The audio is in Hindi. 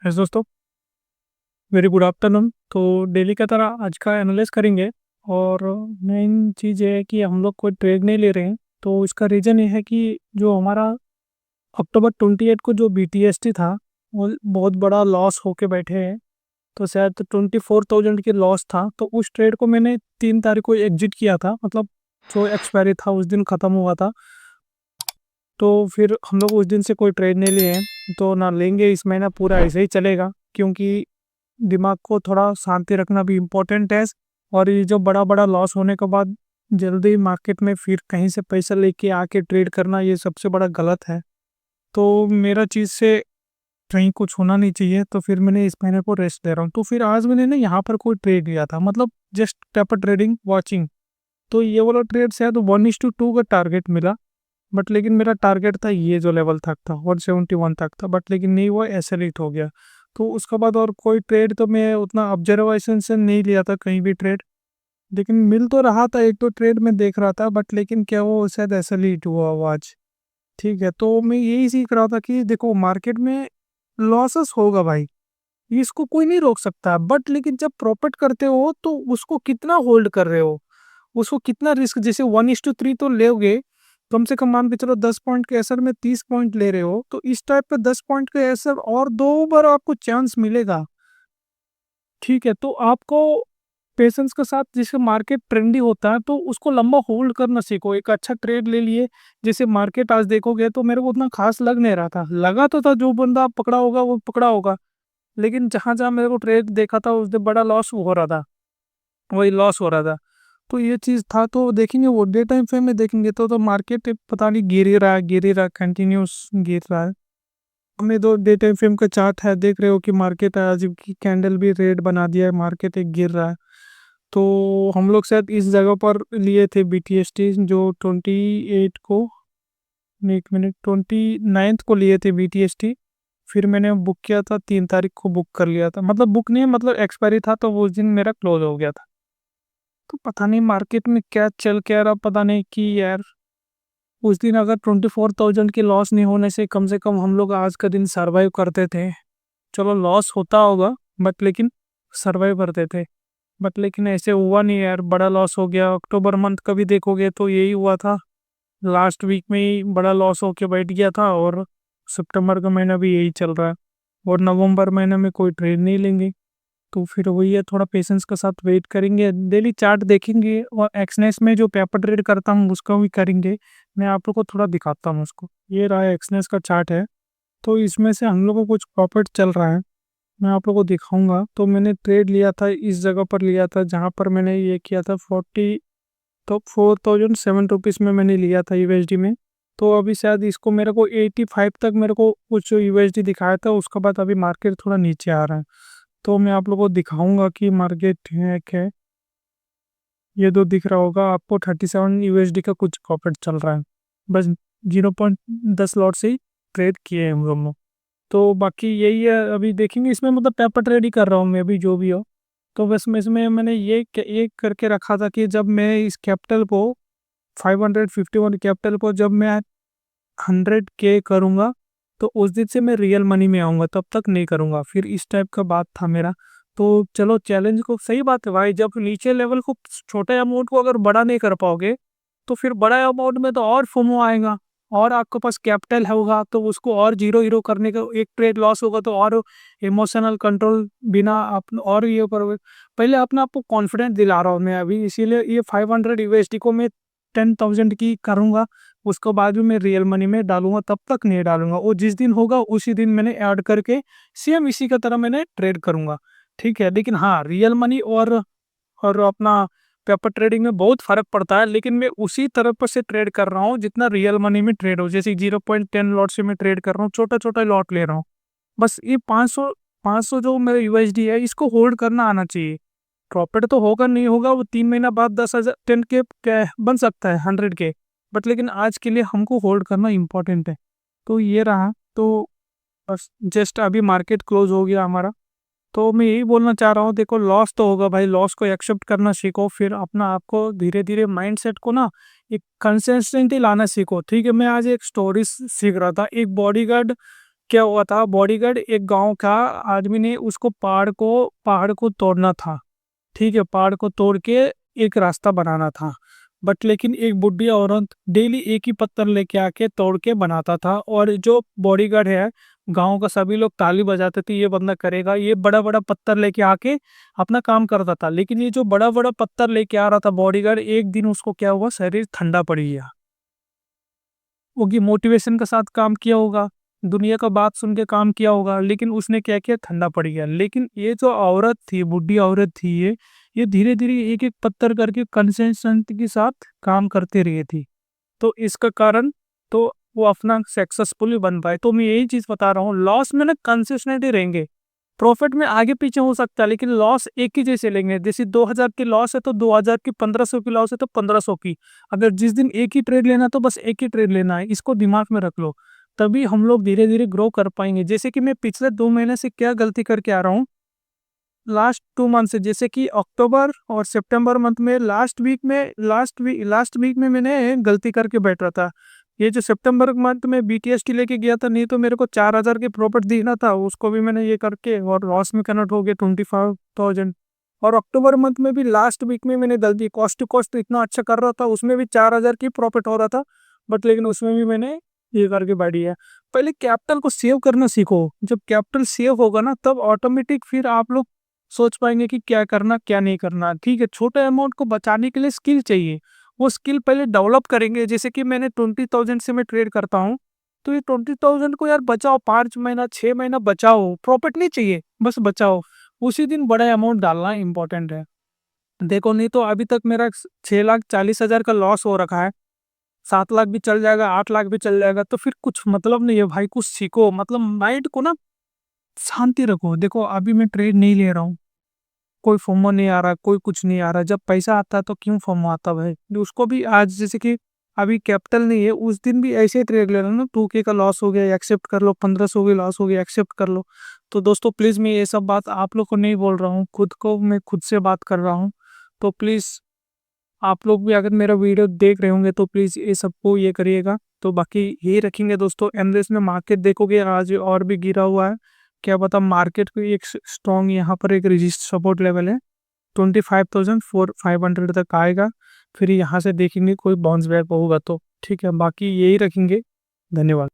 यस दोस्तों, वेरी गुड आफ्टरनून। तो डेली का तरह आज का एनालाइज करेंगे। और मेन चीज़ ये है कि हम लोग कोई ट्रेड नहीं ले रहे हैं। तो इसका रीज़न ये है कि जो हमारा अक्टूबर 28 को जो BTST था, वो बहुत बड़ा लॉस होके बैठे हैं। तो शायद 24,000 की लॉस था। तो उस ट्रेड को मैंने 3 तारीख को एग्जिट किया था, मतलब जो एक्सपायरी था उस दिन ख़त्म हुआ था। तो फिर हम लोग उस दिन से कोई ट्रेड नहीं लिए हैं, तो ना लेंगे। इस महीना पूरा ऐसे ही चलेगा, क्योंकि दिमाग को थोड़ा शांति रखना भी इम्पोर्टेंट है। और ये जो बड़ा बड़ा लॉस होने के बाद जल्दी मार्केट में फिर कहीं से पैसा लेके आके ट्रेड करना, ये सबसे बड़ा गलत है। तो मेरा चीज़ से कहीं कुछ होना नहीं चाहिए, तो फिर मैंने इस महीने को रेस्ट ले रहा हूँ। तो फिर आज मैंने ना यहाँ पर कोई ट्रेड लिया था, मतलब जस्ट पेपर ट्रेडिंग वॉचिंग। तो ये वाला ट्रेड शायद 1:2 का टारगेट मिला। बट लेकिन मेरा टारगेट था ये जो लेवल तक था, 171 तक था। बट लेकिन नहीं, वो ऐसे हिट हो गया। तो उसके बाद और कोई ट्रेड तो मैं उतना ऑब्जर्वेशन से नहीं लिया था कहीं भी ट्रेड। लेकिन मिल तो रहा था, एक तो ट्रेड में देख रहा था, बट लेकिन क्या वो शायद ऐसे हिट हुआ वो आज। ठीक है, तो मैं यही सीख रहा था कि देखो, मार्केट में लॉसेस होगा भाई, इसको कोई नहीं रोक सकता। बट लेकिन जब प्रॉफिट करते हो तो उसको कितना होल्ड कर रहे हो, उसको कितना रिस्क, जैसे 1:3 तो लोगे, कम से कम मान के चलो 10 पॉइंट के असर में 30 पॉइंट ले रहे हो। तो इस टाइप पे 10 पॉइंट के असर और 2 बार आपको चांस मिलेगा। ठीक है, तो आपको पेशेंस के साथ, जैसे मार्केट ट्रेंडी होता है तो उसको लंबा होल्ड करना सीखो। एक अच्छा ट्रेड ले लिए, जैसे मार्केट आज देखोगे तो मेरे को उतना खास लग नहीं रहा था। लगा तो था जो बंदा पकड़ा होगा वो पकड़ा होगा, लेकिन जहां जहां मेरे को ट्रेड देखा था उस दिन बड़ा लॉस हो रहा था, वही लॉस हो रहा था। तो ये चीज़ था। तो देखेंगे वो डे टाइम फ्रेम में देखेंगे तो मार्केट पता नहीं गिर ही रहा है, गिर ही रहा है, कंटिन्यूस गिर रहा है। हमें तो डे टाइम फ्रेम का चार्ट है, देख रहे हो कि मार्केट आज की कैंडल भी रेड बना दिया है, मार्केट एक गिर रहा है। तो हम लोग शायद इस जगह पर लिए थे BTST, जो 28 को, नहीं, 1 मिनट, 29th को लिए थे BTST। फिर मैंने बुक किया था, 3 तारीख को बुक कर लिया था, मतलब बुक नहीं, मतलब एक्सपायरी था, तो वो उस दिन मेरा क्लोज हो गया था। तो पता नहीं मार्केट में क्या चल क्या रहा, पता नहीं कि यार, उस दिन अगर 24,000 की लॉस नहीं होने से कम हम लोग आज का दिन सरवाइव करते थे। चलो लॉस होता होगा, बट लेकिन सरवाइव करते थे। बट लेकिन ऐसे हुआ नहीं यार, बड़ा लॉस हो गया। अक्टूबर मंथ का भी देखोगे तो यही हुआ था, लास्ट वीक में ही बड़ा लॉस होके बैठ गया था। और सितंबर का महीना भी यही चल रहा है, और नवंबर महीने में कोई ट्रेड नहीं लेंगे। तो फिर वही है, थोड़ा पेशेंस के साथ वेट करेंगे, डेली चार्ट देखेंगे, और एक्सनेस में जो पेपर ट्रेड करता हूँ उसका भी करेंगे। मैं आप लोग को थोड़ा दिखाता हूँ उसको। ये रहा है, एक्सनेस का चार्ट है। तो इसमें से हम लोग को कुछ प्रॉफिट चल रहा है, मैं आप लोग को दिखाऊंगा। तो मैंने ट्रेड लिया था, इस जगह पर लिया था जहाँ पर मैंने ये किया था 40, तो 4,007 रुपीज़ में मैंने लिया था USD में। तो अभी शायद इसको मेरे को 85 तक मेरे को कुछ USD दिखाया था, उसके बाद अभी मार्केट थोड़ा नीचे आ रहा है। तो मैं आप लोगों को दिखाऊंगा कि मार्केट है क्या है। ये दो दिख रहा होगा आपको, 37 USD का कुछ प्रॉफिट चल रहा है। बस 0.10 लॉट से ही ट्रेड किए हैं हम लोग। तो बाकी यही है, अभी देखेंगे इसमें, मतलब पेपर ट्रेड ही कर रहा हूँ मैं अभी, जो भी हो। तो बस मैं इसमें मैंने ये करके रखा था कि जब मैं इस कैपिटल को 551 कैपिटल को जब मैं 100K करूँगा, तो उस दिन से मैं रियल मनी में आऊँगा, तब तक नहीं करूँगा। फिर इस टाइप का बात था मेरा। तो चलो, चैलेंज को, सही बात है भाई, जब नीचे लेवल को, छोटे अमाउंट को अगर बड़ा नहीं कर पाओगे, तो फिर बड़ा अमाउंट में तो और फोमो आएगा। और आपके पास कैपिटल होगा तो उसको और जीरो हीरो करने का, एक ट्रेड लॉस होगा तो और इमोशनल कंट्रोल बिना आप और ये करोगे। पहले अपने आप को कॉन्फिडेंस दिला रहा हूँ मैं अभी, इसीलिए ये 500 USD को मैं 10,000 की करूँगा। उसके बाद भी मैं रियल मनी में डालूंगा, तब तक नहीं डालूंगा। वो जिस दिन होगा उसी दिन मैंने ऐड करके सेम इसी का तरह मैंने ट्रेड करूंगा। ठीक है, लेकिन हाँ, रियल मनी और अपना पेपर ट्रेडिंग में बहुत फर्क पड़ता है। लेकिन मैं उसी तरह पर से ट्रेड कर रहा हूँ जितना रियल मनी में ट्रेड हो। जैसे 0.10 लॉट से मैं ट्रेड कर रहा हूँ, छोटा छोटा लॉट ले रहा हूँ। बस ये 500 जो मेरा USD है, इसको होल्ड करना आना चाहिए। प्रॉफिट तो होगा नहीं होगा, वो 3 महीना बाद 10,000, 10K बन सकता है, 100K। बट लेकिन आज के लिए हमको होल्ड करना इम्पोर्टेंट है। तो ये रहा। तो बस जस्ट अभी मार्केट क्लोज हो गया हमारा। तो मैं यही बोलना चाह रहा हूँ, देखो लॉस तो होगा भाई, लॉस को एक्सेप्ट करना सीखो। फिर अपना आपको धीरे धीरे माइंडसेट को ना एक कंसिस्टेंटी लाना सीखो। ठीक है, मैं आज एक स्टोरी सीख रहा था। एक बॉडीगार्ड क्या हुआ था, बॉडीगार्ड एक गांव का आदमी ने उसको पहाड़ को तोड़ना था। ठीक है, पहाड़ को तोड़ के एक रास्ता बनाना था। बट लेकिन एक बुढ़ी औरत डेली एक ही पत्थर लेके आके तोड़ के बनाता था, और जो बॉडीगार्ड है, गांव का सभी लोग ताली बजाते थे, ये बंदा करेगा। ये बड़ा बड़ा पत्थर लेके आके अपना काम करता था। लेकिन ये जो बड़ा बड़ा पत्थर लेके आ रहा था बॉडीगार्ड, एक दिन उसको क्या हुआ, शरीर ठंडा पड़ गया। होगी मोटिवेशन के साथ काम किया होगा, दुनिया का बात सुन के काम किया होगा, लेकिन उसने क्या किया, ठंडा पड़ गया। लेकिन ये जो औरत थी, बुढ़ी औरत थी, ये धीरे धीरे एक एक पत्थर करके कंसिस्टेंसी के साथ काम करते रही थी। तो इसका कारण, तो वो अपना सक्सेसफुली बन पाए। तो मैं यही चीज बता रहा हूँ, लॉस में ना कंसिस्टेंटी रहेंगे, प्रॉफिट में आगे पीछे हो सकता है, लेकिन लॉस एक ही जैसे लेंगे। जैसे 2000 की लॉस है तो 2000 की, 1500 की लॉस है तो 1500 की। अगर जिस दिन एक ही ट्रेड लेना तो बस एक ही ट्रेड लेना है, इसको दिमाग में रख लो। तभी हम लोग धीरे धीरे ग्रो कर पाएंगे। जैसे कि मैं पिछले 2 महीने से क्या गलती करके आ रहा हूँ, लास्ट 2 मंथ से, जैसे कि अक्टूबर और सितंबर मंथ में, लास्ट वीक में मैंने गलती करके बैठ रहा था। ये जो सितंबर मंथ में बीटीएस की लेके गया था, नहीं तो मेरे को 4000 की प्रॉफिट दिखना था, उसको भी मैंने ये करके और लॉस में कन्वर्ट हो गया 25,000। और अक्टूबर मंथ में भी लास्ट वीक में मैंने गलती, कॉस्ट टू कॉस्ट इतना अच्छा कर रहा था, उसमें भी 4000 की प्रॉफिट हो रहा था। बट लेकिन उसमें भी मैंने ये करके बैठी है। पहले कैपिटल को सेव करना सीखो। जब कैपिटल सेव होगा ना, तब ऑटोमेटिक फिर आप लोग सोच पाएंगे कि क्या करना क्या नहीं करना। ठीक है, छोटे अमाउंट को बचाने के लिए स्किल चाहिए, वो स्किल पहले डेवलप करेंगे। जैसे कि मैंने 20,000 से मैं ट्रेड करता हूँ, तो ये 20,000 को यार बचाओ, 5 महीना 6 महीना बचाओ, प्रॉफिट नहीं चाहिए, बस बचाओ। उसी दिन बड़ा अमाउंट डालना इंपॉर्टेंट है। देखो, नहीं तो अभी तक मेरा 6,40,000 का लॉस हो रखा है। 7 लाख भी चल जाएगा, 8 लाख भी चल जाएगा, तो फिर कुछ मतलब नहीं है भाई। कुछ सीखो, मतलब माइंड को ना शांति रखो। देखो, अभी मैं ट्रेड नहीं ले रहा हूँ, कोई फोमो नहीं आ रहा, कोई कुछ नहीं आ रहा। जब पैसा आता है तो क्यों फोमो आता भाई, उसको भी आज जैसे कि अभी कैपिटल नहीं है, उस दिन भी ऐसे ही ट्रेड ले रहा हूं ना, 2K का लॉस हो गया एक्सेप्ट कर लो, 1500 की लॉस हो गया एक्सेप्ट कर लो। तो दोस्तों प्लीज, मैं ये सब बात आप लोग को नहीं बोल रहा हूँ, खुद को मैं खुद से बात कर रहा हूँ। तो प्लीज, आप लोग भी अगर मेरा वीडियो देख रहे होंगे तो प्लीज ये सबको ये करिएगा। तो बाकी यही रखेंगे दोस्तों। एमरेस में मार्केट देखोगे आज और भी गिरा हुआ है, क्या पता मार्केट को एक स्ट्रॉन्ग यहाँ पर एक रजिस्ट सपोर्ट लेवल है, 25,500 तक आएगा। फिर यहाँ से देखेंगे कोई बाउंस बैक होगा तो। ठीक है, बाकी यही रखेंगे। धन्यवाद।